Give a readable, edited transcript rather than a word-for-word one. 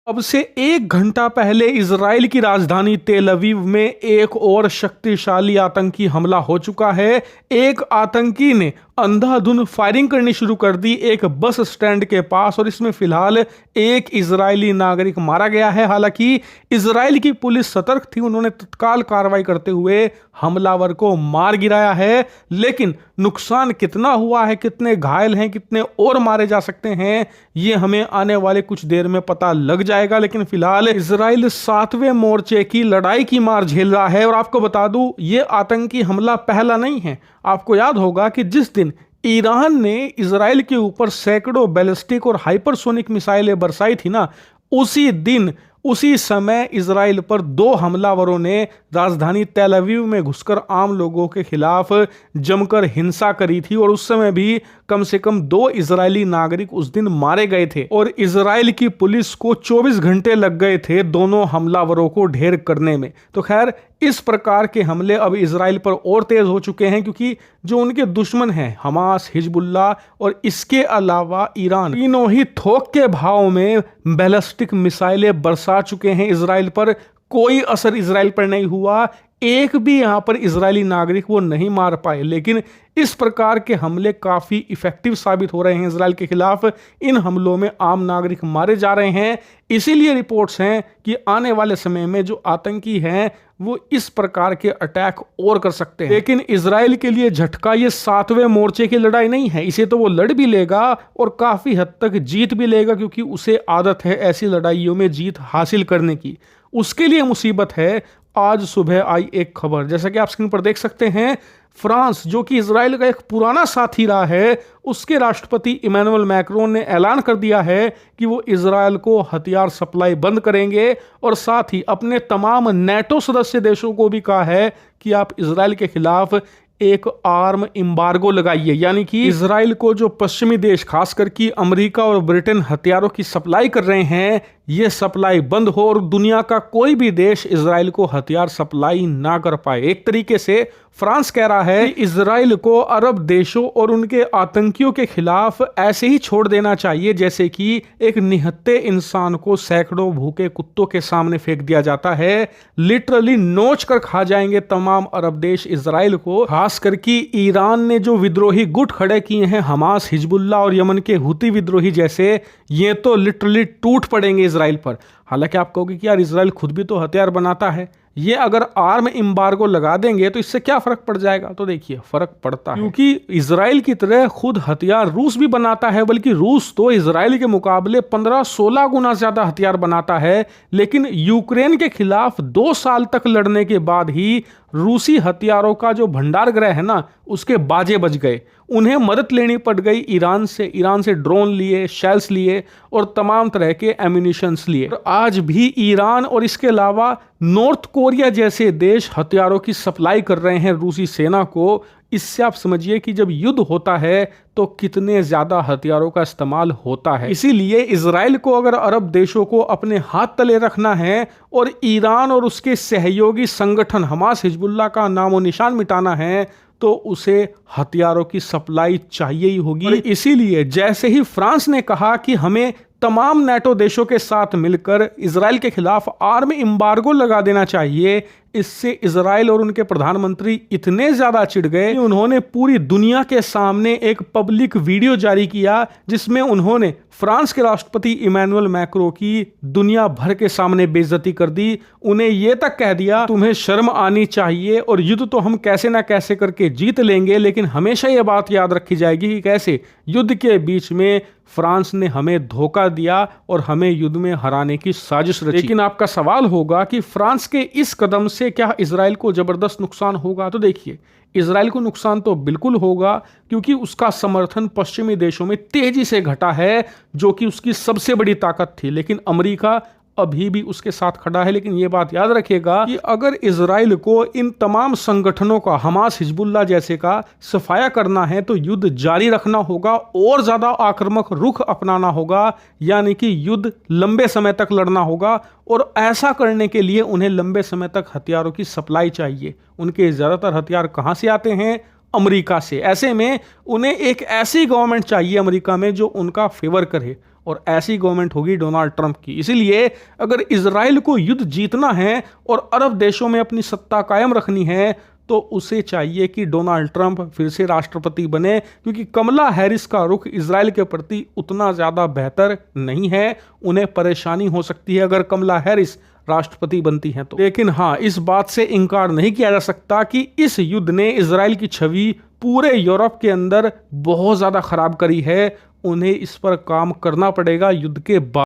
अब से 1 घंटा पहले इजराइल की राजधानी तेल अवीव में एक और शक्तिशाली आतंकी हमला हो चुका है। एक आतंकी ने अंधाधुंध फायरिंग करनी शुरू कर दी एक बस स्टैंड के पास, और इसमें फिलहाल एक इजरायली नागरिक मारा गया है। हालांकि इजराइल की पुलिस सतर्क थी, उन्होंने तत्काल कार्रवाई करते हुए हमलावर को मार गिराया है। लेकिन नुकसान कितना हुआ है, कितने घायल हैं, कितने और मारे जा सकते हैं, ये हमें आने वाले कुछ देर में पता लग जाएगा। लेकिन फिलहाल इजराइल 7वें मोर्चे की लड़ाई की मार झेल रहा है। और आपको बता दूं, ये आतंकी हमला पहला नहीं है। आपको याद होगा कि जिस दिन ईरान ने इजराइल के ऊपर सैकड़ों बैलिस्टिक और हाइपरसोनिक मिसाइलें बरसाई थी ना, उसी दिन उसी समय इजराइल पर 2 हमलावरों ने राजधानी तेल अवीव में घुसकर आम लोगों के खिलाफ जमकर हिंसा करी थी। और उस समय भी कम से कम 2 इजरायली नागरिक उस दिन मारे गए थे, और इजराइल की पुलिस को 24 घंटे लग गए थे दोनों हमलावरों को ढेर करने में। तो खैर, इस प्रकार के हमले अब इजराइल पर और तेज हो चुके हैं, क्योंकि जो उनके दुश्मन हैं हमास, हिजबुल्लाह और इसके अलावा ईरान, तीनों ही थोक के भाव में बैलिस्टिक मिसाइलें बरसा चुके हैं इजराइल पर। कोई असर इजराइल पर नहीं हुआ, एक भी यहां पर इजरायली नागरिक वो नहीं मार पाए। लेकिन इस प्रकार के हमले काफी इफेक्टिव साबित हो रहे हैं इजराइल के खिलाफ। इन हमलों में आम नागरिक मारे जा रहे हैं। इसीलिए रिपोर्ट्स हैं कि आने वाले समय में जो आतंकी हैं वो इस प्रकार के अटैक और कर सकते हैं। लेकिन इजराइल के लिए झटका ये 7वें मोर्चे की लड़ाई नहीं है। इसे तो वो लड़ भी लेगा और काफी हद तक जीत भी लेगा, क्योंकि उसे आदत है ऐसी लड़ाइयों में जीत हासिल करने की। उसके लिए मुसीबत है आज सुबह आई एक खबर, जैसा कि आप स्क्रीन पर देख सकते हैं। फ्रांस, जो कि इजराइल का एक पुराना साथी रहा है, उसके राष्ट्रपति इमैनुअल मैक्रोन ने ऐलान कर दिया है कि वो इजराइल को हथियार सप्लाई बंद करेंगे, और साथ ही अपने तमाम नेटो सदस्य देशों को भी कहा है कि आप इजराइल के खिलाफ एक आर्म एम्बार्गो लगाइए। यानी कि इजराइल को जो पश्चिमी देश, खासकर कि अमेरिका और ब्रिटेन हथियारों की सप्लाई कर रहे हैं, ये सप्लाई बंद हो और दुनिया का कोई भी देश इजराइल को हथियार सप्लाई ना कर पाए। एक तरीके से फ्रांस कह रहा है कि इजराइल को अरब देशों और उनके आतंकियों के खिलाफ ऐसे ही छोड़ देना चाहिए जैसे कि एक निहत्थे इंसान को सैकड़ों भूखे कुत्तों के सामने फेंक दिया जाता है। लिटरली नोच कर खा जाएंगे तमाम अरब देश इजराइल को। खासकर कि ईरान ने जो विद्रोही गुट खड़े किए हैं, हमास, हिजबुल्लाह और यमन के हुती विद्रोही जैसे, ये तो लिटरली टूट पड़ेंगे इजराइल पर। हालांकि आप कहोगे कि यार इजराइल खुद भी तो हथियार बनाता है, ये अगर आर्म एम्बार्गो लगा देंगे तो इससे क्या फर्क पड़ जाएगा? तो देखिए, फर्क पड़ता है, क्योंकि इजराइल की तरह खुद हथियार रूस भी बनाता है। बल्कि रूस तो इजराइल के मुकाबले 15-16 गुना ज्यादा हथियार बनाता है। लेकिन यूक्रेन के खिलाफ 2 साल तक लड़ने के बाद ही रूसी हथियारों का जो भंडार गृह है ना, उसके बाजे बज गए। उन्हें मदद लेनी पड़ गई ईरान से ड्रोन लिए, शेल्स लिए और तमाम तरह के एम्यूनिशंस लिए। और आज भी ईरान और इसके अलावा नॉर्थ कोरिया जैसे देश हथियारों की सप्लाई कर रहे हैं रूसी सेना को। इससे आप समझिए कि जब युद्ध होता है तो कितने ज्यादा हथियारों का इस्तेमाल होता है। इसीलिए इजराइल को अगर अरब देशों को अपने हाथ तले रखना है और ईरान और उसके सहयोगी संगठन हमास, हिजबुल्लाह का नामो निशान मिटाना है, तो उसे हथियारों की सप्लाई चाहिए ही होगी। और इसीलिए जैसे ही फ्रांस ने कहा कि हमें तमाम नेटो देशों के साथ मिलकर इजराइल के खिलाफ आर्म एम्बार्गो लगा देना चाहिए, इससे इजराइल और उनके प्रधानमंत्री इतने ज्यादा चिढ़ गए कि उन्होंने पूरी दुनिया के सामने एक पब्लिक वीडियो जारी किया, जिसमें उन्होंने फ्रांस के राष्ट्रपति इमैनुअल मैक्रों की दुनिया भर के सामने बेइज्जती कर दी। उन्हें यह तक कह दिया, तुम्हें शर्म आनी चाहिए, और युद्ध तो हम कैसे ना कैसे करके जीत लेंगे, लेकिन हमेशा यह बात याद रखी जाएगी कि कैसे युद्ध के बीच में फ्रांस ने हमें धोखा दिया और हमें युद्ध में हराने की साजिश रची। लेकिन आपका सवाल होगा कि फ्रांस के इस कदम से क्या इजराइल को जबरदस्त नुकसान होगा? तो देखिए, इजराइल को नुकसान तो बिल्कुल होगा, क्योंकि उसका समर्थन पश्चिमी देशों में तेजी से घटा है, जो कि उसकी सबसे बड़ी ताकत थी। लेकिन अमेरिका अभी भी उसके साथ खड़ा है। लेकिन यह बात याद रखिएगा कि अगर इजराइल को इन तमाम संगठनों का, हमास, हिजबुल्लाह जैसे का सफाया करना है तो युद्ध जारी रखना होगा और ज्यादा आक्रामक रुख अपनाना होगा। यानी कि युद्ध लंबे समय तक लड़ना होगा, और ऐसा करने के लिए उन्हें लंबे समय तक हथियारों की सप्लाई चाहिए। उनके ज्यादातर हथियार कहां से आते हैं? अमेरिका से। ऐसे में उन्हें एक ऐसी गवर्नमेंट चाहिए अमेरिका में जो उनका फेवर करे, और ऐसी गवर्नमेंट होगी डोनाल्ड ट्रंप की। इसीलिए अगर इजराइल को युद्ध जीतना है और अरब देशों में अपनी सत्ता कायम रखनी है तो उसे चाहिए कि डोनाल्ड ट्रंप फिर से राष्ट्रपति बने, क्योंकि कमला हैरिस का रुख इजराइल के प्रति उतना ज्यादा बेहतर नहीं है। उन्हें परेशानी हो सकती है अगर कमला हैरिस राष्ट्रपति बनती हैं तो। लेकिन हाँ, इस बात से इनकार नहीं किया जा सकता कि इस युद्ध ने इजराइल की छवि पूरे यूरोप के अंदर बहुत ज्यादा खराब करी है। उन्हें इस पर काम करना पड़ेगा युद्ध के बाद।